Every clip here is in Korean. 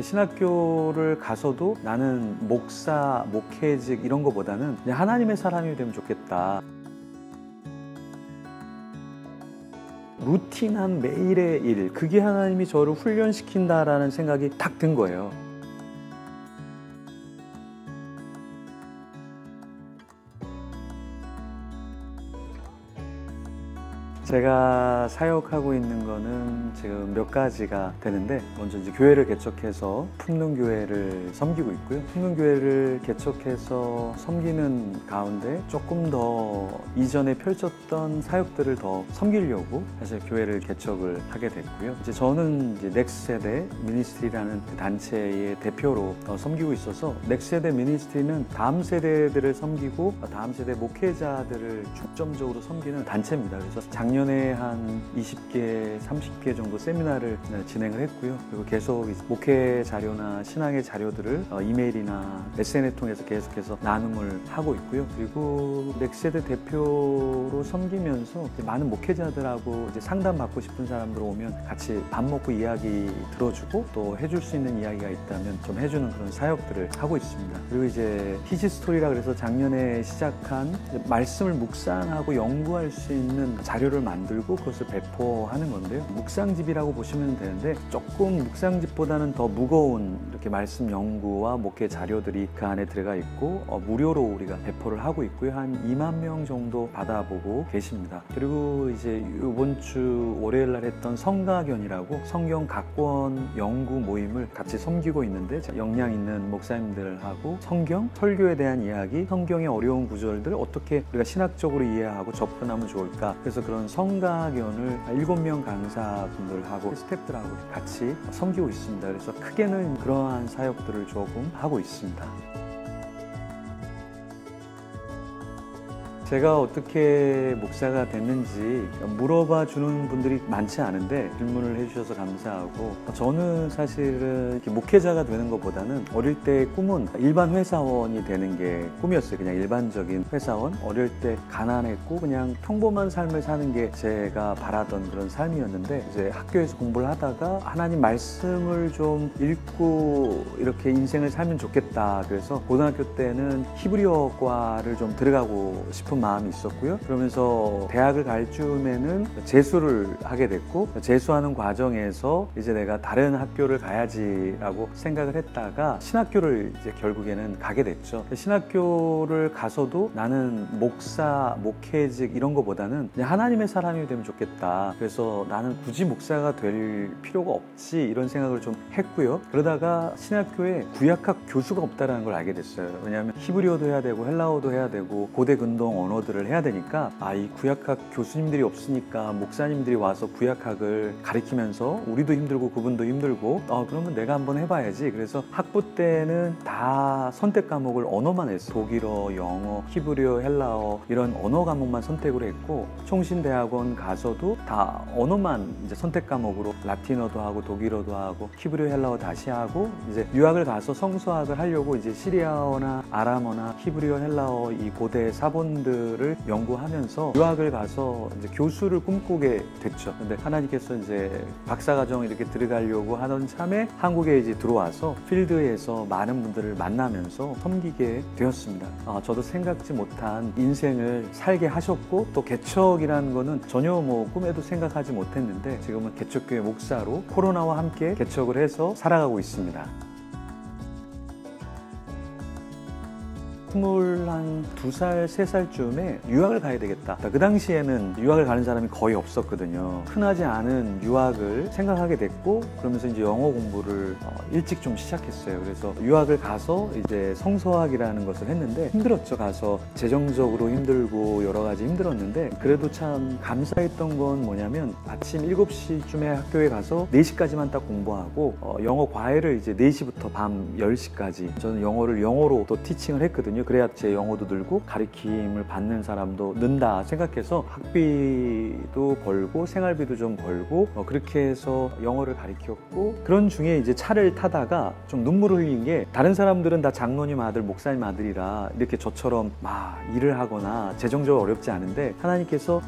신학교를 가서도 나는 목사, 목회직 이런 거보다는 그냥 하나님의 사람이 되면 좋겠다. 루틴한 매일의 일, 그게 하나님이 저를 훈련시킨다라는 생각이 딱 든 거예요. 제가 사역하고 있는 거는 지금 몇 가지가 되는데, 먼저 이제 교회를 개척해서 풍능교회를 섬기고 있고요. 풍능교회를 개척해서 섬기는 가운데 조금 더 이전에 펼쳤던 사역들을 더 섬기려고 사실 교회를 개척을 하게 됐고요. 이제 저는 이제 넥스세대 미니스트리라는 그 단체의 대표로 섬기고 있어서, 넥스세대 미니스트리는 다음 세대들을 섬기고 다음 세대 목회자들을 중점적으로 섬기는 단체입니다. 그래서 작년에 한 20개, 30개 정도 세미나를 진행을 했고요. 그리고 계속 목회 자료나 신앙의 자료들을 이메일이나 SNS 통해서 계속해서 나눔을 하고 있고요. 그리고 넥스세대 대표로 섬기면서 많은 목회자들하고 이제 상담받고 싶은 사람들 오면 같이 밥 먹고 이야기 들어주고, 또 해줄 수 있는 이야기가 있다면 좀 해주는 그런 사역들을 하고 있습니다. 그리고 이제 히지스토리라 그래서 작년에 시작한 말씀을 묵상하고 연구할 수 있는 자료를 만들고 그것을 배포하는 건데요. 묵상집이라고 보시면 되는데, 조금 묵상집보다는 더 무거운 이렇게 말씀 연구와 목회 자료들이 그 안에 들어가 있고, 무료로 우리가 배포를 하고 있고요. 한 2만 명 정도 받아보고 계십니다. 그리고 이제 이번 주 월요일 날 했던 성가견이라고 성경 각권 연구 모임을 같이 섬기고 있는데, 역량 있는 목사님들하고 성경, 설교에 대한 이야기, 성경의 어려운 구절들을 어떻게 우리가 신학적으로 이해하고 접근하면 좋을까, 그래서 그런 성가견을 7명 강사분들하고 스태프들하고 같이 섬기고 있습니다. 그래서 크게는 그러한 사역들을 조금 하고 있습니다. 제가 어떻게 목사가 됐는지 물어봐 주는 분들이 많지 않은데 질문을 해주셔서 감사하고, 저는 사실은 이렇게 목회자가 되는 것보다는 어릴 때 꿈은 일반 회사원이 되는 게 꿈이었어요. 그냥 일반적인 회사원. 어릴 때 가난했고 그냥 평범한 삶을 사는 게 제가 바라던 그런 삶이었는데, 이제 학교에서 공부를 하다가 하나님 말씀을 좀 읽고 이렇게 인생을 살면 좋겠다. 그래서 고등학교 때는 히브리어과를 좀 들어가고 싶은 마음이 있었고요. 그러면서 대학을 갈 즈음에는 재수를 하게 됐고, 재수하는 과정에서 이제 내가 다른 학교를 가야지라고 생각을 했다가 신학교를 이제 결국에는 가게 됐죠. 신학교를 가서도 나는 목사, 목회직 이런 거보다는 그냥 하나님의 사람이 되면 좋겠다. 그래서 나는 굳이 목사가 될 필요가 없지, 이런 생각을 좀 했고요. 그러다가 신학교에 구약학 교수가 없다는 걸 알게 됐어요. 왜냐하면 히브리어도 해야 되고 헬라어도 해야 되고 고대 근동 언어들을 해야 되니까, 이 구약학 교수님들이 없으니까 목사님들이 와서 구약학을 가르치면서 우리도 힘들고 그분도 힘들고, 그러면 내가 한번 해봐야지. 그래서 학부 때는 다 선택 과목을 언어만 했어요. 독일어, 영어, 히브리어, 헬라어 이런 언어 과목만 선택으로 했고, 총신대학원 가서도 다 언어만 이제 선택 과목으로 라틴어도 하고 독일어도 하고 히브리어, 헬라어 다시 하고, 이제 유학을 가서 성서학을 하려고 이제 시리아어나 아람어나 히브리어, 헬라어 이 고대 사본들을 연구하면서 유학을 가서 이제 교수를 꿈꾸게 됐죠. 근데 하나님께서 이제 박사과정 이렇게 들어가려고 하던 참에 한국에 이제 들어와서 필드에서 많은 분들을 만나면서 섬기게 되었습니다. 저도 생각지 못한 인생을 살게 하셨고, 또 개척이라는 거는 전혀 꿈에도 생각하지 못했는데, 지금은 개척교회 목사로 코로나와 함께 개척을 해서 살아가고 있습니다. 22살, 3살쯤에 유학을 가야 되겠다. 그 당시에는 유학을 가는 사람이 거의 없었거든요. 흔하지 않은 유학을 생각하게 됐고, 그러면서 이제 영어 공부를 일찍 좀 시작했어요. 그래서 유학을 가서 이제 성서학이라는 것을 했는데 힘들었죠. 가서 재정적으로 힘들고 여러 가지 힘들었는데, 그래도 참 감사했던 건 뭐냐면, 아침 7시쯤에 학교에 가서 4시까지만 딱 공부하고, 영어 과외를 이제 4시부터 밤 10시까지 저는 영어로 또 티칭을 했거든요. 그래야 제 영어도 늘고 가르침을 받는 사람도 는다 생각해서 학비도 벌고 생활비도 좀 벌고 그렇게 해서 영어를 가르쳤고, 그런 중에 이제 차를 타다가 좀 눈물을 흘린 게, 다른 사람들은 다 장로님 아들, 목사님 아들이라 이렇게 저처럼 막 일을 하거나 재정적으로 어렵지 않은데, 하나님께서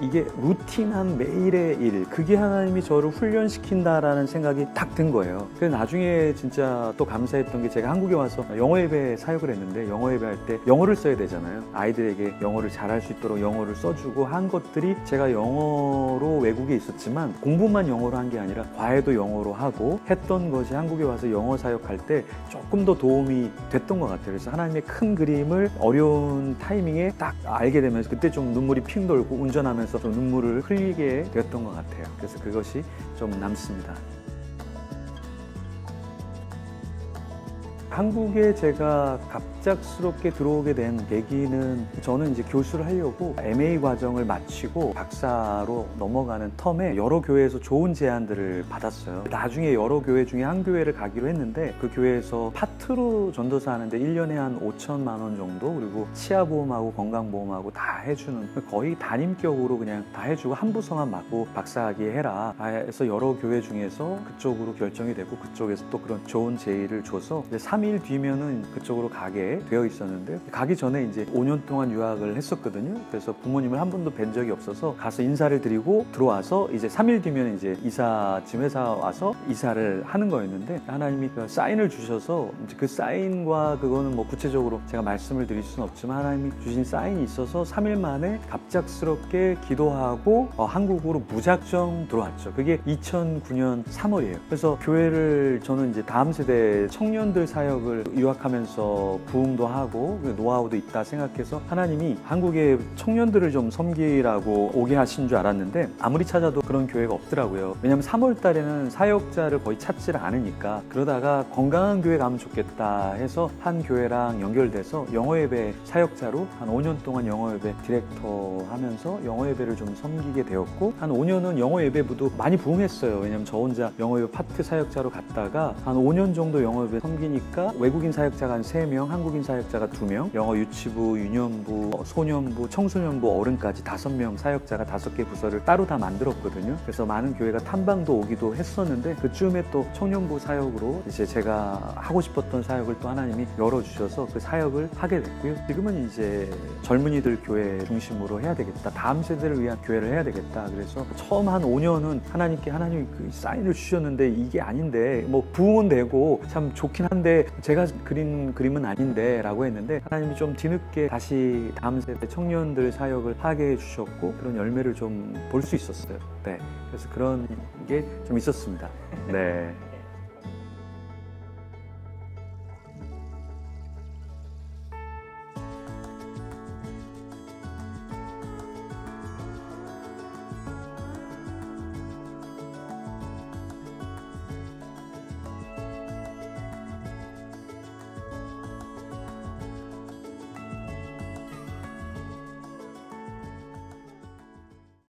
이게 루틴한 매일의 일, 그게 하나님이 저를 훈련시킨다라는 생각이 딱 든 거예요. 그래서 나중에 진짜 또 감사했던 게, 제가 한국에 와서 영어 예배 사역을 했는데, 영어 예배 할 때 영어를 써야 되잖아요. 아이들에게 영어를 잘할 수 있도록 영어를 써주고 한 것들이, 제가 영어로 외국에 있었지만 공부만 영어로 한 게 아니라 과외도 영어로 하고 했던 것이 한국에 와서 영어 사역할 때 조금 더 도움이 됐던 것 같아요. 그래서 하나님의 큰 그림을 어려운 타이밍에 딱 알게 되면서 그때 좀 눈물이 핑 돌고 운전하면서 좀 눈물을 흘리게 되었던 것 같아요. 그래서 그것이 좀 남습니다. 한국에 제가 갑작스럽게 들어오게 된 계기는, 저는 이제 교수를 하려고 MA 과정을 마치고 박사로 넘어가는 텀에 여러 교회에서 좋은 제안들을 받았어요. 나중에 여러 교회 중에 한 교회를 가기로 했는데, 그 교회에서 파트로 전도사 하는데 1년에 한 5천만 원 정도, 그리고 치아보험하고 건강보험하고 다 해주는, 거의 담임격으로 그냥 다 해주고 한 부서만 맡고 박사학위 해라 해서 여러 교회 중에서 그쪽으로 결정이 되고, 그쪽에서 또 그런 좋은 제의를 줘서 3일 뒤면은 그쪽으로 가게 되어 있었는데, 가기 전에 이제 5년 동안 유학을 했었거든요. 그래서 부모님을 한 번도 뵌 적이 없어서 가서 인사를 드리고 들어와서 이제 3일 뒤면 이제 지금 회사 와서 이사를 하는 거였는데, 하나님이 그 사인을 주셔서, 이제 그 사인과 그거는 뭐 구체적으로 제가 말씀을 드릴 수는 없지만, 하나님이 주신 사인이 있어서 3일 만에 갑작스럽게 기도하고 한국으로 무작정 들어왔죠. 그게 2009년 3월이에요. 그래서 교회를, 저는 이제 다음 세대 청년들 사역을 유학하면서 부흥도 하고 노하우도 있다 생각해서, 하나님이 한국의 청년들을 좀 섬기라고 오게 하신 줄 알았는데, 아무리 찾아도 그런 교회가 없더라고요. 왜냐면 3월 달에는 사역자를 거의 찾지를 않으니까. 그러다가 건강한 교회 가면 좋겠다 해서 한 교회랑 연결돼서 영어 예배 사역자로 한 5년 동안 영어 예배 디렉터 하면서 영어 예배를 좀 섬기게 되었고, 한 5년은 영어 예배부도 많이 부흥했어요. 왜냐면 저 혼자 영어 예배 파트 사역자로 갔다가 한 5년 정도 영어 예배 섬기니까 외국인 사역자가 한 3명, 한국인 사역자가 2명, 영어 유치부, 유년부, 소년부, 청소년부, 어른까지 5명 사역자가 5개 부서를 따로 다 만들었거든요. 그래서 많은 교회가 탐방도 오기도 했었는데, 그쯤에 또 청년부 사역으로 이제 제가 하고 싶었던 사역을 또 하나님이 열어주셔서 그 사역을 하게 됐고요. 지금은 이제 젊은이들 교회 중심으로 해야 되겠다, 다음 세대를 위한 교회를 해야 되겠다. 그래서 처음 한 5년은 하나님이 그 사인을 주셨는데, 이게 아닌데, 뭐 부흥은 되고 참 좋긴 한데 제가 그린 그림은 아닌데 라고 했는데, 하나님이 좀 뒤늦게 다시 다음 세대 청년들 사역을 하게 해주셨고, 그런 열매를 좀 볼 수 있었어요. 네, 그래서 그런 게 좀 있었습니다. 네.